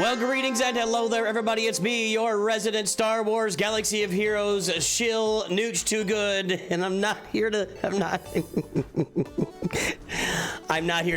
Well, greetings and hello there, everybody. It's me, your resident Star Wars Galaxy of Heroes shill, Nooch Too Good, and I'm not here to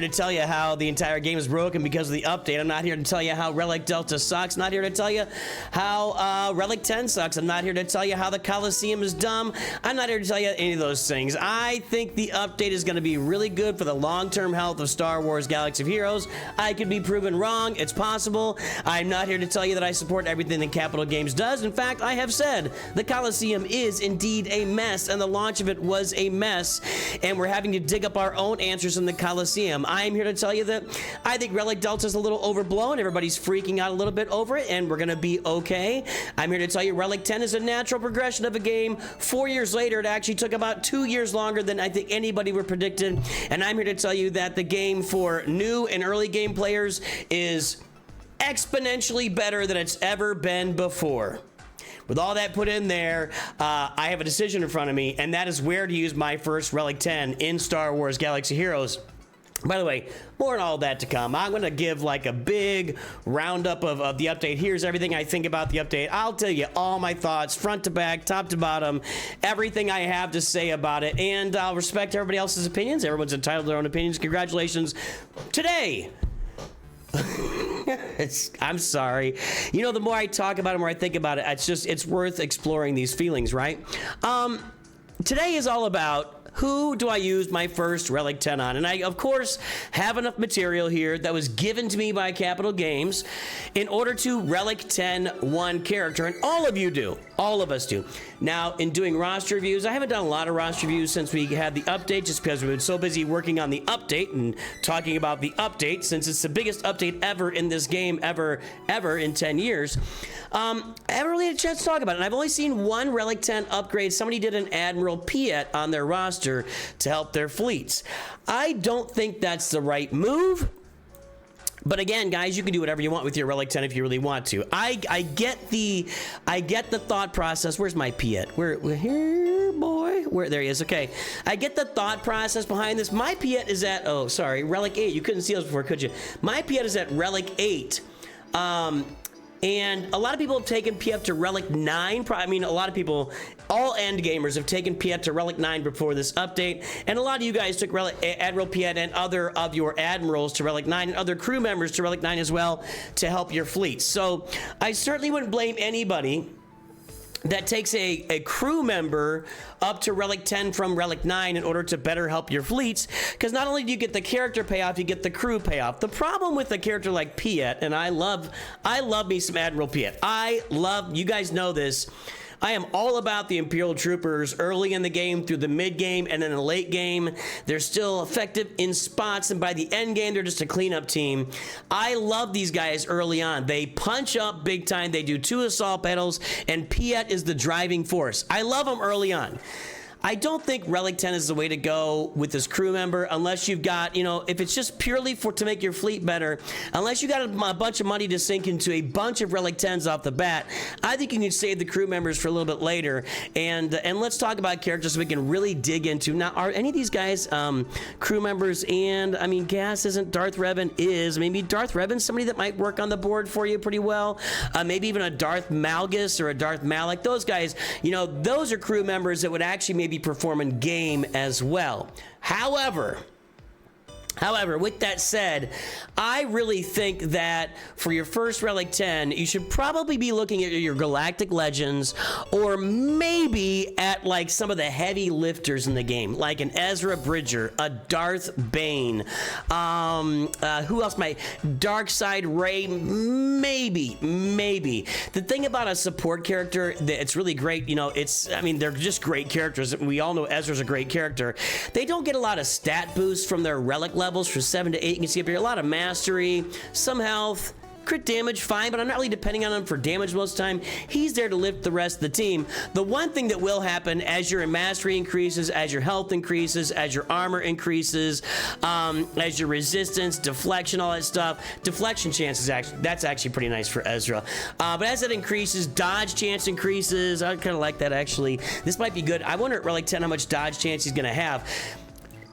tell you how the entire game is broken because of the update. I'm not here to tell you how Relic Delta sucks. Not here to tell you how Relic 10 sucks. I'm not here to tell you how the Coliseum is dumb. I'm not here to tell you any of those things. I think the update is going to be really good for the long-term health of Star Wars Galaxy of Heroes. I could be proven wrong. It's possible. I'm not here to tell you that I support everything that Capital Games does. In fact, I have said the Coliseum is indeed a mess, and the launch of it was a mess, and we're having to dig up our own answers in the Coliseum. I am here to tell you that I think Relic Delta is a little overblown. Everybody's freaking out a little bit over it, and we're going to be okay. I'm here to tell you Relic 10 is a natural progression of a game. 4 years later, it actually took about 2 years longer than I think anybody would predicted, and I'm here to tell you that the game for new and early game players is exponentially better than it's ever been before. With all that put in there, I have a decision in front of me, and that is where to use my first Relic 10 in Star Wars Galaxy Heroes. By the way, more on all that to come. I'm going to give like a big roundup of the update. Here's everything I think about the update. I'll tell you all my thoughts, front to back, top to bottom, everything I have to say about it, and I'll respect everybody else's opinions. Everyone's entitled to their own opinions. Congratulations. Today, I'm sorry. You know, the more I talk about it, the more I think about it, it's worth exploring these feelings, right? Today is all about who do I use my first Relic 10 on? And I, of course, have enough material here that was given to me by Capital Games in order to Relic 10 one character, and all of you do. All of us do. Now, in doing roster reviews, I haven't done a lot of roster reviews since we had the update, just because we've been so busy working on the update and talking about the update, since it's the biggest update ever in this game, ever in 10 years. I haven't really had a chance to talk about it, and I've only seen one Relic 10 upgrade. Somebody did an Admiral Piett on their roster to help their fleets. I don't think that's the right move. But again, guys, you can do whatever you want with your Relic 10 if you really want to. I get the thought process. Where's my Piett? Where here, boy? Where there he is. Okay. I get the thought process behind this. My Piett is at Relic 8. You couldn't see those before, could you? My Piett is at Relic 8. And a lot of people have taken Piett to Relic 9. I mean, a lot of people, all end gamers, have taken Piett to Relic 9 before this update. And a lot of you guys took Admiral Piett and other of your admirals to Relic 9 and other crew members to Relic 9 as well to help your fleets. So I certainly wouldn't blame anybody that takes a crew member up to Relic 10 from Relic 9 in order to better help your fleets, because not only do you get the character payoff, you get the crew payoff. The problem with a character like Piett, and I love me some Admiral Piett. You guys know this, I am all about the Imperial Troopers early in the game, through the mid game, and in the late game. They're still effective in spots, and by the end game, they're just a cleanup team. I love these guys early on. They punch up big time. They do 2 assault battles, and Piett is the driving force. I love them early on. I don't think Relic 10 is the way to go with this crew member unless you've got, if it's just purely to make your fleet better, unless you got a bunch of money to sink into a bunch of Relic 10s off the bat. I think you can save the crew members for a little bit later. And let's talk about characters we can really dig into. Now, are any of these guys crew members? And, I mean, Gas isn't, Darth Revan is. Maybe Darth Revan's somebody that might work on the board for you pretty well. Maybe even a Darth Malgus or a Darth Malak. Those guys, those are crew members that would actually maybe perform in game as well. However, with that said, I really think that for your first Relic 10, you should probably be looking at your Galactic Legends, or maybe at like some of the heavy lifters in the game, like an Ezra Bridger, a Darth Bane, who else might? Darkseid Rey, maybe. The thing about a support character that it's really great, they're just great characters. We all know Ezra's a great character. They don't get a lot of stat boosts from their relic levels for 7 to 8. You can see up here a lot of mastery, some health, crit damage, fine, but I'm not really depending on him for damage most of the time. He's there to lift the rest of the team. The one thing that will happen as your mastery increases, as your health increases, as your armor increases, as your resistance, deflection, all that stuff, deflection chances, that's actually pretty nice for Ezra. But as that increases, dodge chance increases. I kind of like that, actually. This might be good. I wonder at Relic 10 how much dodge chance he's going to have.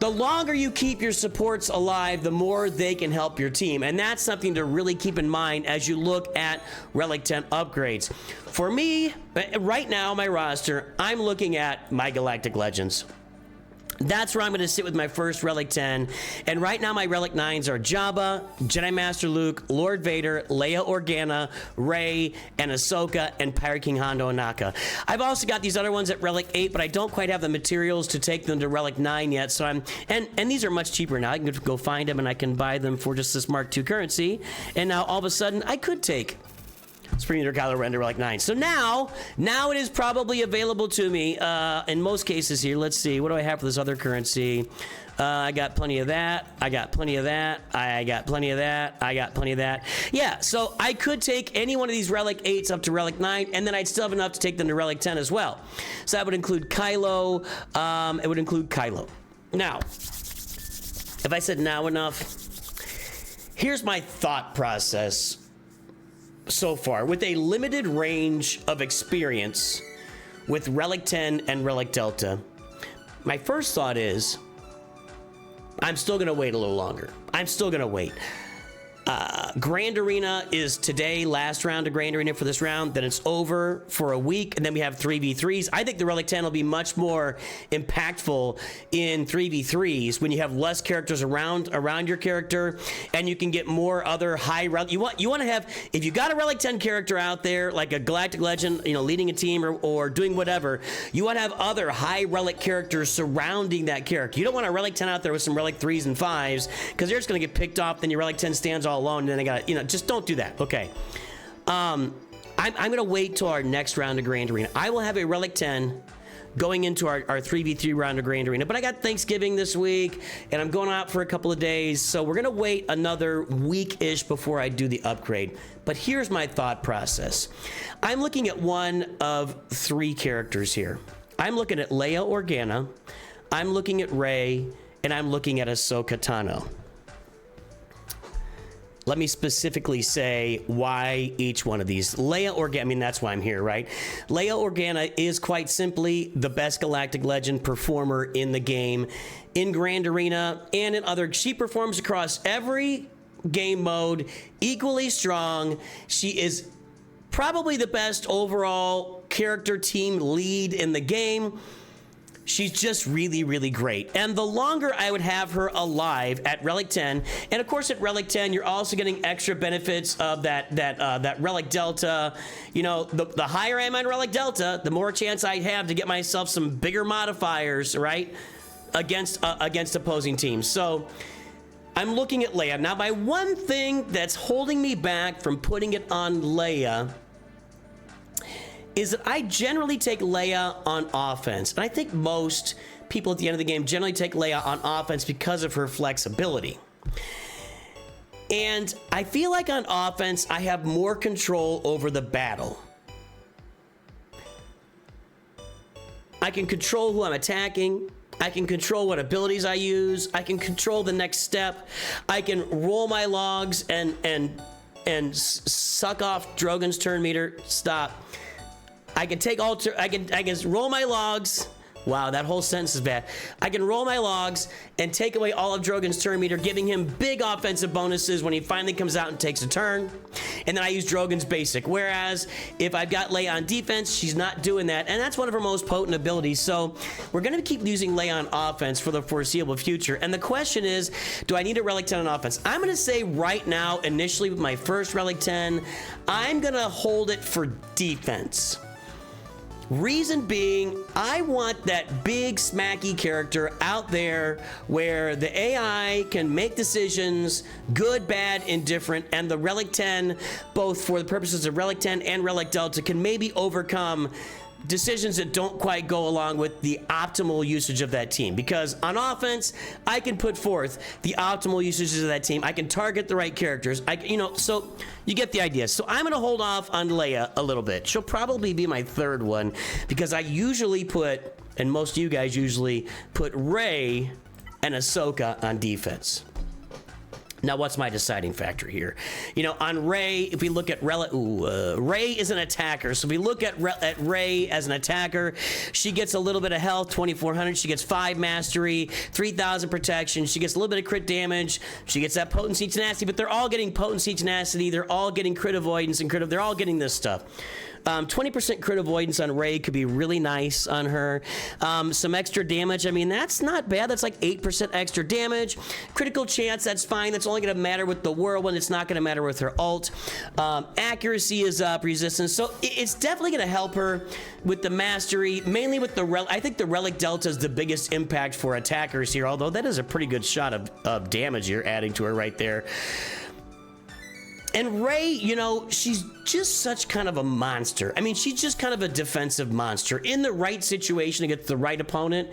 the longer you keep your supports alive, the more they can help your team. And that's something to really keep in mind as you look at Relic 10 upgrades. For me, right now, my roster, I'm looking at my Galactic Legends. That's where I'm going to sit with my first Relic 10. And right now, my Relic 9s are Jabba, Jedi Master Luke, Lord Vader, Leia Organa, Rey, and Ahsoka, and Pirate King Hondo Ohnaka. I've also got these other ones at Relic 8, but I don't quite have the materials to take them to Relic 9 yet. So and these are much cheaper now. I can go find them and I can buy them for just this Mark II currency. And now all of a sudden, I could take Supreme Leader Kylo Ren to Relic 9. So now it is probably available to me in most cases here. Let's see. What do I have for this other currency? I got plenty of that. I got plenty of that. I got plenty of that. I got plenty of that. Yeah, so I could take any one of these Relic 8s up to Relic 9, and then I'd still have enough to take them to Relic 10 as well. So that would include Kylo. It would include Kylo. Now, if I said now enough, here's my thought process so far with a limited range of experience with Relic 10 and Relic Delta. My first thought is I'm still gonna wait a little longer. I'm still gonna wait. Grand Arena is today, last round of Grand Arena for this round. Then it's over for a week, and then we have 3v3s. I think the Relic 10 will be much more impactful in 3v3s when you have less characters around your character, and you can get more other high relic. You want to have, if you got a Relic 10 character out there, like a Galactic Legend, you know, leading a team or doing whatever, you want to have other high relic characters surrounding that character. You don't want a Relic 10 out there with some Relic 3s and 5s, because they're just going to get picked off. Then your Relic 10 stands all alone, and then they got, you know, just don't do that. Okay. I'm gonna wait till our next round of Grand Arena. I will have a Relic 10 going into our 3v3 round of Grand Arena, but I got Thanksgiving this week and I'm going out for a couple of days, so we're gonna wait another week-ish before I do the upgrade. But here's my thought process. I'm looking at one of 3 characters here. I'm looking at Leia Organa, I'm looking at Rey, and I'm looking at Ahsoka Tano. Let me specifically say why each one of these. Leia Organa, I mean, that's why I'm here, right? Leia Organa is quite simply the best Galactic Legend performer in the game, in Grand Arena, and in other. She performs across every game mode, equally strong. She is probably the best overall character team lead in the game. She's just really, really great. And the longer I would have her alive at Relic 10, and of course at Relic 10, you're also getting extra benefits of that Relic Delta. You know, the higher I am on Relic Delta, the more chance I have to get myself some bigger modifiers, right, against opposing teams. So I'm looking at Leia. Now, my one thing that's holding me back from putting it on Leia is that I generally take Leia on offense. And I think most people at the end of the game generally take Leia on offense because of her flexibility. And I feel like on offense, I have more control over the battle. I can control who I'm attacking. I can control what abilities I use. I can control the next step. I can roll my logs and suck off Drogon's turn meter. Stop. I can take I can roll my logs. Wow, that whole sentence is bad. I can roll my logs and take away all of Drogon's turn meter, giving him big offensive bonuses when he finally comes out and takes a turn. And then I use Drogon's basic. Whereas if I've got Leia on defense, she's not doing that. And that's one of her most potent abilities. So we're going to keep using Leia on offense for the foreseeable future. And the question is, do I need a Relic 10 on offense? I'm going to say right now, initially with my first Relic 10, I'm going to hold it for defense. Reason being, I want that big smacky character out there where the AI can make decisions, good, bad, indifferent, and the Relic 10, both for the purposes of Relic 10 and Relic Delta, can maybe overcome decisions that don't quite go along with the optimal usage of that team. Because on offense, I can put forth the optimal usages of that team. I can target the right characters. So you get the idea. So I'm going to hold off on Leia a little bit. She'll probably be my third one because I usually put, and most of you guys usually put, Rey and Ahsoka on defense. Now, what's my deciding factor here? You know, on Rey, if we look at Rey is an attacker. So if we look at Rey as an attacker, she gets a little bit of health, 2,400. She gets 5 mastery, 3,000 protection. She gets a little bit of crit damage. She gets that potency, tenacity, but they're all getting potency, tenacity. They're all getting crit avoidance and crit. They're all getting this stuff. 20% crit avoidance on Rey could be really nice on her. Some extra damage, I mean, that's not bad. That's like 8% extra damage. Critical chance, that's fine. That's only going to matter with the whirlwind. It's not going to matter with her ult. Accuracy is up, resistance. So it's definitely going to help her with the mastery, mainly with the Relic. I think the Relic Delta is the biggest impact for attackers here, although that is a pretty good shot of damage you're adding to her right there. And Rey, you know, she's just such kind of a monster. I mean, she's just kind of a defensive monster. In the right situation against the right opponent,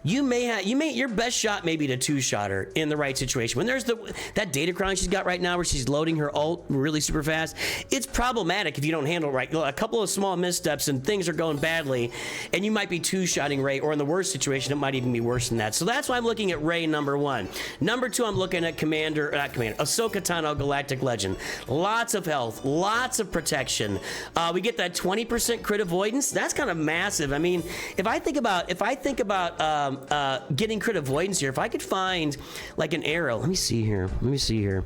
your best shot may be to two-shot her in the right situation. When there's that data crown she's got right now where she's loading her ult really super fast, it's problematic if you don't handle it right. A couple of small missteps and things are going badly, and you might be two-shotting Rey, or in the worst situation, it might even be worse than that. So that's why I'm looking at Rey, number 1. Number 2, I'm looking at Ahsoka Tano, Galactic Legend. Lots of health, lots of protection. We get that 20% crit avoidance. That's kind of massive. I mean, if I think about getting crit avoidance here, if I could find like an arrow, let me see here.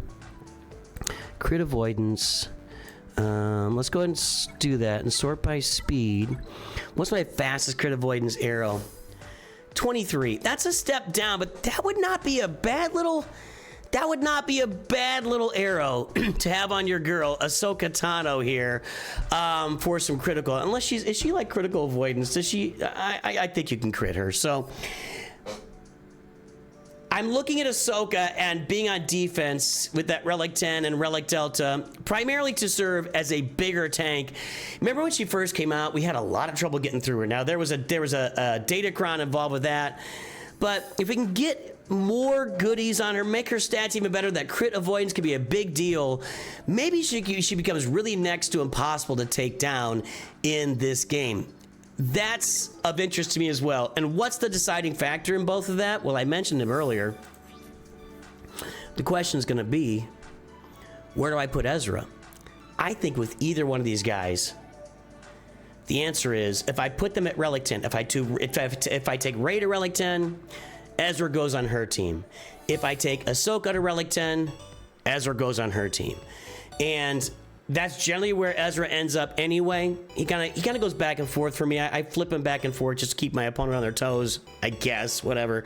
Crit avoidance. Let's go ahead and do that and sort by speed. What's my fastest crit avoidance arrow? 23. That's a step down, but that would not be a bad little arrow to have on your girl, Ahsoka Tano here, for some critical. Unless is she like critical avoidance? Does she? I think you can crit her. So I'm looking at Ahsoka and being on defense with that Relic 10 and Relic Delta, primarily to serve as a bigger tank. Remember when she first came out, we had a lot of trouble getting through her. Now there was a datacron involved with that, but if we can get more goodies on her, make her stats even better, that crit avoidance could be a big deal. Maybe she becomes really next to impossible to take down in this game. That's of interest to me as well. And what's the deciding factor in both of that? Well, I mentioned him earlier. The question is going to be, where do I put Ezra? I think with either one of these guys, the answer is, if I put them at Relic 10, if I take Rey to Relic 10, Ezra goes on her team. If I take Ahsoka to Relic 10, Ezra goes on her team. And that's generally where Ezra ends up anyway. He kind of goes back and forth for me. I flip him back and forth just to keep my opponent on their toes, I guess, whatever.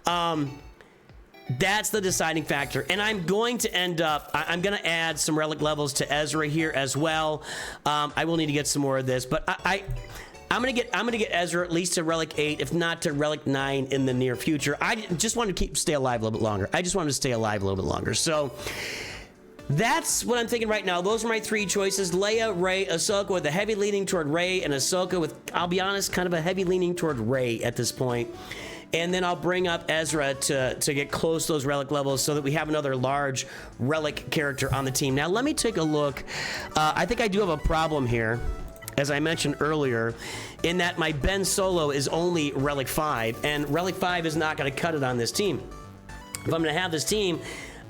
That's the deciding factor. And I'm going to end up, I'm going to add some Relic levels to Ezra here as well. I will need to get some more of this, but I'm gonna get Ezra at least to Relic 8, if not to Relic 9 in the near future. I just want to stay alive a little bit longer. I just want to stay alive a little bit longer. So that's what I'm thinking right now. Those are my 3 choices: Leia, Rey, Ahsoka, with a heavy leaning toward Rey, and Ahsoka with, I'll be honest, kind of a heavy leaning toward Rey at this point. And then I'll bring up Ezra to get close to those Relic levels so that we have another large Relic character on the team. Now let me take a look. I think I do have a problem here, as I mentioned earlier, in that my Ben Solo is only Relic 5, and Relic 5 is not going to cut it on this team. If I'm going to have this team,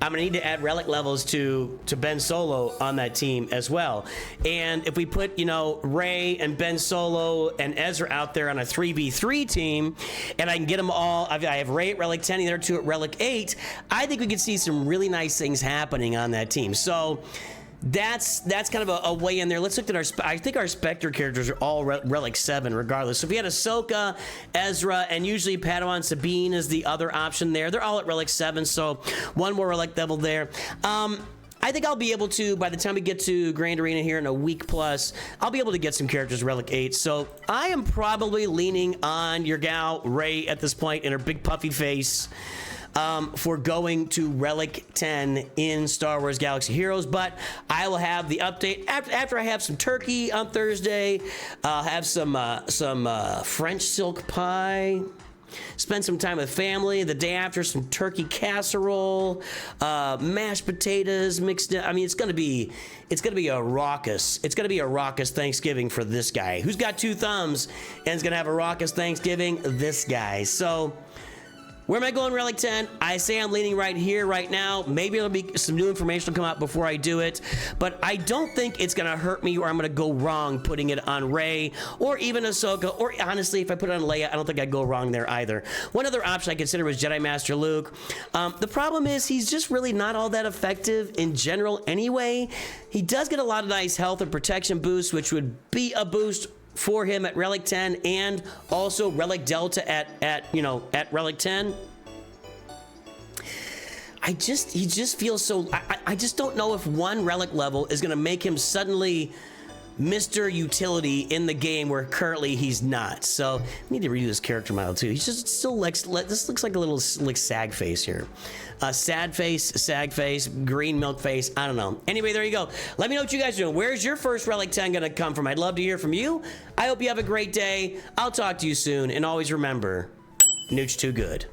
I'm going to need to add Relic levels to Ben Solo on that team as well. And if we put, you know, Rey and Ben Solo and Ezra out there on a 3v3 team, and I can get them all, I have Rey at Relic 10, the other 2 at Relic 8, I think we could see some really nice things happening on that team. So that's kind of a way in there. Let's look at I think our Spectre characters are all Relic 7 regardless. So if we had Ahsoka, Ezra, and usually Padawan Sabine is the other option there. They're all at Relic 7, so one more Relic level there. I think I'll be able to, by the time we get to Grand Arena here in a week plus, I'll be able to get some characters Relic 8. So I am probably leaning on your gal Rey at this point in her big puffy face, for going to Relic 10 in Star Wars Galaxy Heroes. But I will have the update after I have some turkey on Thursday. I'll have some French silk pie. Spend some time with family. The day after, some turkey casserole, mashed potatoes mixed in. I mean, it's gonna be a raucous Thanksgiving for this guy who's got 2 thumbs and is gonna have a raucous Thanksgiving. This guy. So Where am I going Relic 10? I say I'm leaning right here right now. Maybe it'll be some new information will come out before I do it, but I don't think it's gonna hurt me or I'm gonna go wrong putting it on Rey or even Ahsoka, or honestly, if I put it on Leia, I don't think I'd go wrong there either. One other option I considered was Jedi Master Luke. The problem is he's just really not all that effective in general anyway. He does get a lot of nice health and protection boosts, which would be a boost for him at Relic 10 and also Relic Delta at Relic 10. He just feels so, I just don't know if one Relic level is gonna make him suddenly Mr. Utility in the game where currently he's not. So I need to redo this character model too. He's just still like, this looks like a little like sag face here. Sad face, sag face, green milk face, I don't know. Anyway, there you go. Let me know what you guys are doing. Where's your first Relic 10 gonna come from? I'd love to hear from you. I hope you have a great day. I'll talk to you soon, and always remember, Nooch too good.